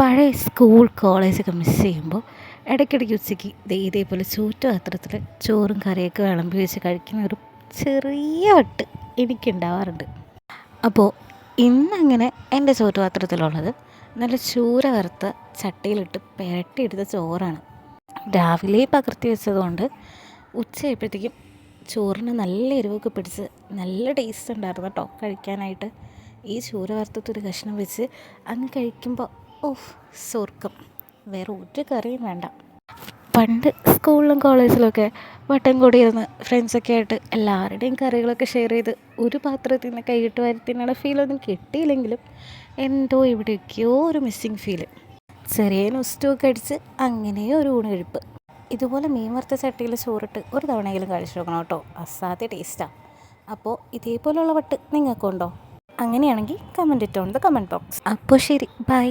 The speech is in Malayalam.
പഴയ സ്കൂൾ കോളേജൊക്കെ മിസ് ചെയ്യുമ്പോൾ ഇടയ്ക്കിടയ്ക്ക് ഉച്ചയ്ക്ക് ഇതേപോലെ പാത്രത്തിൽ ചോറും കറിയൊക്കെ വിളമ്പി വെച്ച് കഴിക്കുന്ന ഒരു ചെറിയ വട്ട് എനിക്കുണ്ടാവാറുണ്ട്. അപ്പോൾ ഇന്നങ്ങനെ എൻ്റെ പാത്രത്തിലുള്ളത് നല്ല ചൂര വറുത്ത ചട്ടിയിലിട്ട് പുരട്ടിയെടുത്ത ചോറാണ്. രാവിലെ പകർത്തി വെച്ചതുകൊണ്ട് ഉച്ചയായപ്പോഴത്തേക്കും ചോറിന് നല്ല എരിവൊക്കെ പിടിച്ച് നല്ല ടേസ്റ്റ് ഉണ്ടായിരുന്നു കേട്ടോ കഴിക്കാനായിട്ട്. ഈ ചൂര വറുത്തത്തൊരു കഷ്ണം വെച്ച് അങ്ങ് കഴിക്കുമ്പോൾ ഓഹ് സ്വർഗം, വേറെ ഒരു കറിയും വേണ്ട. പണ്ട് സ്കൂളിലും കോളേജിലൊക്കെ വട്ടം കൂടിയിരുന്ന് ഫ്രണ്ട്സൊക്കെ ആയിട്ട് എല്ലാവരുടെയും കറികളൊക്കെ ഷെയർ ചെയ്ത് ഒരു പാത്രത്തിൽ നിന്ന് കൈയിട്ട് വാരി തിന്നണ ഫീലൊന്നും കിട്ടിയില്ലെങ്കിലും എന്തോ എവിടെയൊക്കെയോ ഒരു മിസ്സിങ് ഫീല്. ചെറിയ നുസ്റ്റൊക്കെ അടിച്ച് അങ്ങനെ ഒരു ഊണ് കഴിപ്പ്. ഇതുപോലെ മീൻ വറുത്ത ചട്ടിയിൽ ചോറിട്ട് ഒരു തവണയെങ്കിലും കഴിച്ചു നോക്കണം കേട്ടോ, അസാധ്യ ടേസ്റ്റാണ്. അപ്പോൾ ഇതേപോലുള്ള വട്ട് നിങ്ങൾക്കുണ്ടോ? അങ്ങനെയാണെങ്കിൽ കമൻറ്റ് ഇട്ടോ ഇൻ ദ കമൻറ്റ് ബോക്സ്. അപ്പോൾ ശരി, ബൈ.